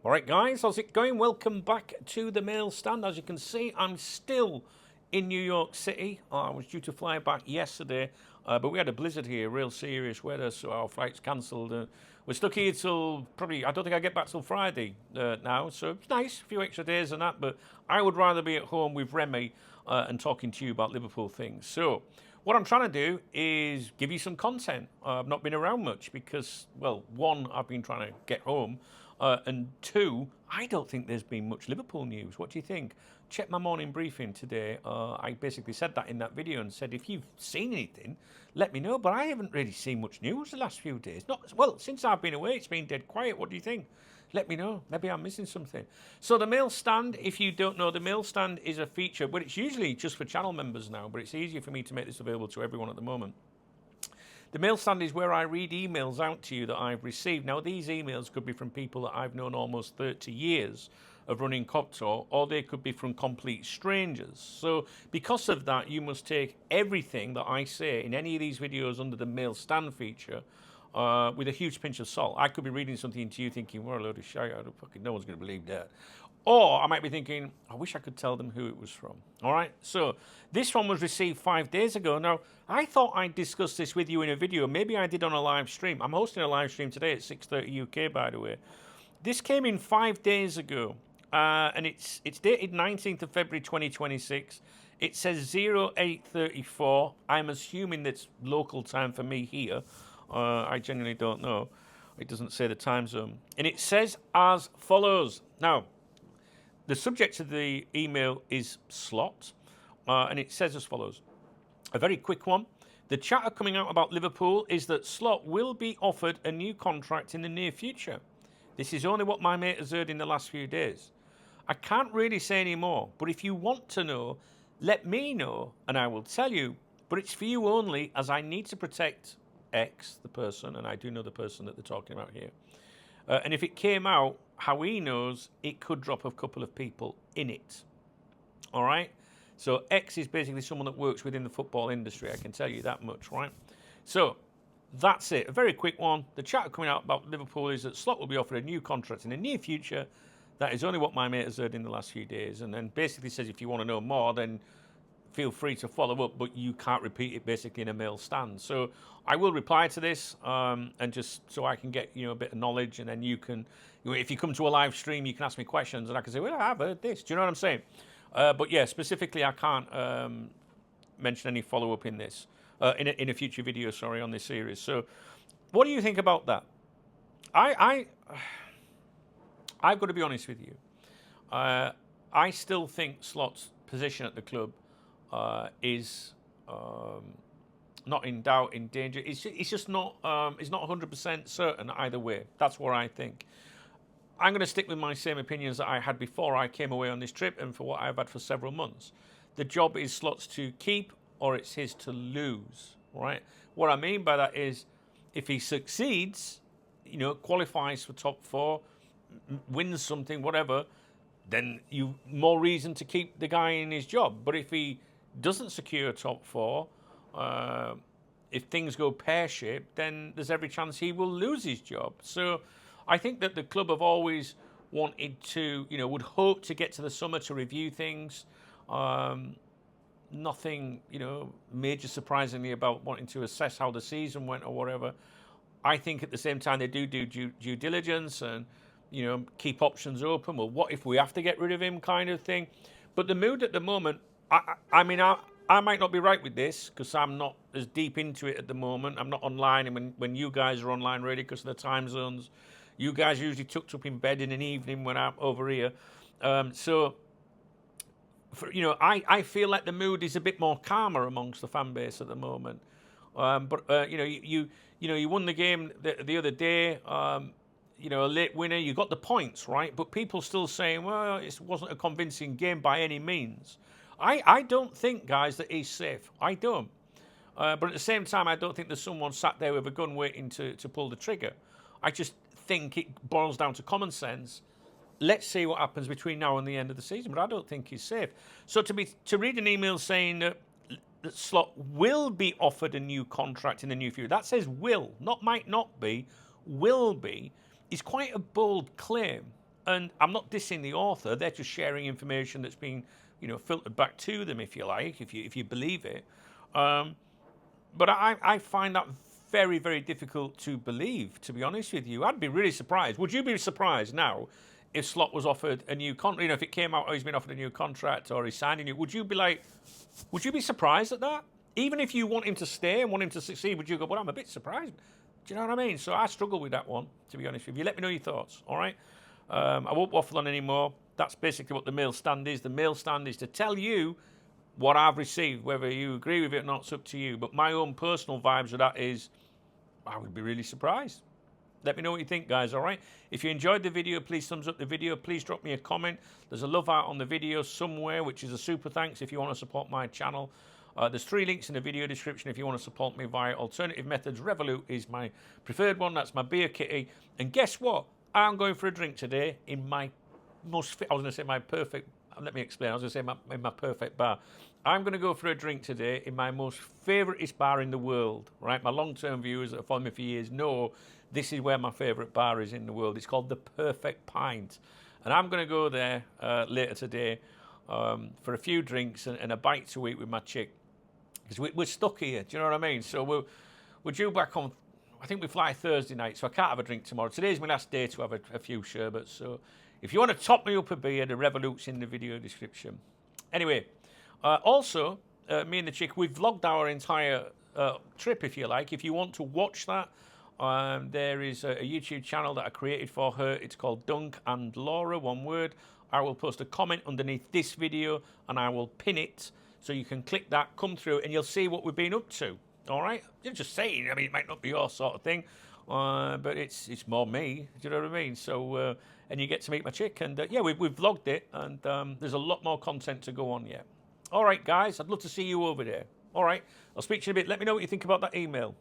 All right, guys, how's it going? Welcome back to the mail stand. As you can see, I'm still in New York City. I was due to fly back yesterday, but we had a blizzard here, real serious weather, so our flight's cancelled. We're stuck here till probably, I don't think I get back till Friday now, so it's nice, a few extra days and that, but I would rather be at home with Remy and talking to you about Liverpool things. So, what I'm trying to do is give you some content. I've not been around much because, well, one, I've been trying to get home, and two, I don't think there's been much Liverpool news. What do you think? Check my morning briefing today. I basically said that in that video and said, if you've seen anything, let me know. But I haven't really seen much news the last few days. Well, since I've been away, it's been dead quiet. What do you think? Let me know. Maybe I'm missing something. So the mail stand, if you don't know, the mail stand is a feature, but it's usually just for channel members now, but it's easier for me to make this available to everyone at the moment. The mail stand is where I read emails out to you that I've received. Now, these emails could be from people that I've known almost 30 years of running Coptalk, or they could be from complete strangers. So because of that, you must take everything that I say in any of these videos under the mail stand feature with a huge pinch of salt. I could be reading something to you thinking, well, a load of shit, no one's going to believe that. Or I might be thinking, I wish I could tell them who it was from. All right, so this one was received 5 days ago. Now, I thought I'd discuss this with you in a video. Maybe I did on a live stream. I'm hosting a live stream today at 6:30 UK, by the way. This came in 5 days ago, and it's dated 19th of February 2026. It says 0834. I'm assuming that's local time for me here. I genuinely don't know. It doesn't say the time zone. And it says as follows. Now, the subject of the email is slot, and it says as follows. A very quick one. The chatter coming out about Liverpool is that Slot will be offered a new contract in the near future. This is only what my mate has heard in the last few days. I can't really say any more, but if you want to know, let me know, and I will tell you. But it's for you only, as I need to protect X, the person, and I do know the person that they're talking about here. And if it came out, how he knows, it could drop a couple of people in it. All right? So X is basically someone that works within the football industry. I can tell you that much, right? So that's it. A very quick one. The chatter coming out about Liverpool is that Slot will be offered a new contract in the near future. That is only what my mate has heard in the last few days. And then basically says if you want to know more, then feel free to follow up, but you can't repeat it basically in a mail stand. So I will reply to this, and just so I can get a bit of knowledge, and then you can, if you come to a live stream, you can ask me questions, and I can say, well, I've heard this. Do you know what I'm saying? But yeah, specifically, I can't mention any follow up in this in a future video. Sorry, on this series. So, what do you think about that? I've got to be honest with you. I still think Slot's position at the club is not in doubt, in danger. It's just not. It's not 100% certain either way. That's what I think. I'm going to stick with my same opinions that I had before I came away on this trip, and for what I've had for several months. The job is Slot's to keep, or it's his to lose. Right? What I mean by that is, if he succeeds, qualifies for top four, wins something, whatever, then you more reason to keep the guy in his job. But if he doesn't secure top four, if things go pear-shaped, then there's every chance he will lose his job. So I think that the club have always wanted to, would hope to get to the summer to review things. Nothing, major surprisingly about wanting to assess how the season went or whatever. I think at the same time they do due diligence and, keep options open. Well, what if we have to get rid of him, kind of thing. But the mood at the moment, I mean, I might not be right with this because I'm not as deep into it at the moment. I'm not online, and when you guys are online, really, because of the time zones. You guys are usually tucked up in bed in an evening when I'm over here. I feel like the mood is a bit more calmer amongst the fan base at the moment. You won the game the other day. A late winner. You got the points, right? But people still saying, well, it wasn't a convincing game by any means. I don't think, guys, that he's safe. I don't. But at the same time, I don't think there's someone sat there with a gun waiting to pull the trigger. I just think it boils down to common sense. Let's see what happens between now and the end of the season, but I don't think he's safe. So to read an email saying that Slot will be offered a new contract in the near future, that says will, not might not be, will be, is quite a bold claim. And I'm not dissing the author; they're just sharing information that's been, filtered back to them, if you like, if you believe it. But I find that very, very difficult to believe, to be honest with you. I'd be really surprised. Would you be surprised now if Slot was offered a new contract? If it came out, he's been offered a new contract or he's signing it, would you be surprised at that? Even if you want him to stay and want him to succeed, would you go, well, I'm a bit surprised? Do you know what I mean? So I struggle with that one, to be honest with you. Let me know your thoughts, all right? I won't waffle on anymore. That's basically what the mail stand is. The mail stand is to tell you what I've received. Whether you agree with it or not, it's up to you. But my own personal vibes of that is, I would be really surprised. Let me know what you think, guys, all right? If you enjoyed the video, please thumbs up the video. Please drop me a comment. There's a love heart on the video somewhere, which is a super thanks if you want to support my channel. There's 3 links in the video description if you want to support me via alternative methods. Revolut is my preferred one. That's my beer kitty. And guess what? I'm going for a drink today in my perfect, let me explain. I was going to say in my perfect bar. I'm going to go for a drink today in my most favouriteest bar in the world, right? My long-term viewers that have followed me for years know this is where my favourite bar is in the world. It's called The Perfect Pint. And I'm going to go there later today for a few drinks and a bite to eat with my chick. Because we're stuck here, do you know what I mean? So we're due back on, I think we fly Thursday night, so I can't have a drink tomorrow. Today's my last day to have a few sherbets. So if you want to top me up a beer, the Revolut's in the video description. Anyway, also, me and the chick, we've vlogged our entire trip, if you like. If you want to watch that, there is a YouTube channel that I created for her. It's called Dunk and Laura, one word. I will post a comment underneath this video and I will pin it so you can click that, come through, and you'll see what we've been up to. All right? You're just saying, I mean, it might not be your sort of thing, but it's more me. Do you know what I mean? So, and you get to meet my chick, and yeah, we've vlogged it, and there's a lot more content to go on yet. All right, guys, I'd love to see you over there. All right, I'll speak to you in a bit. Let me know what you think about that email.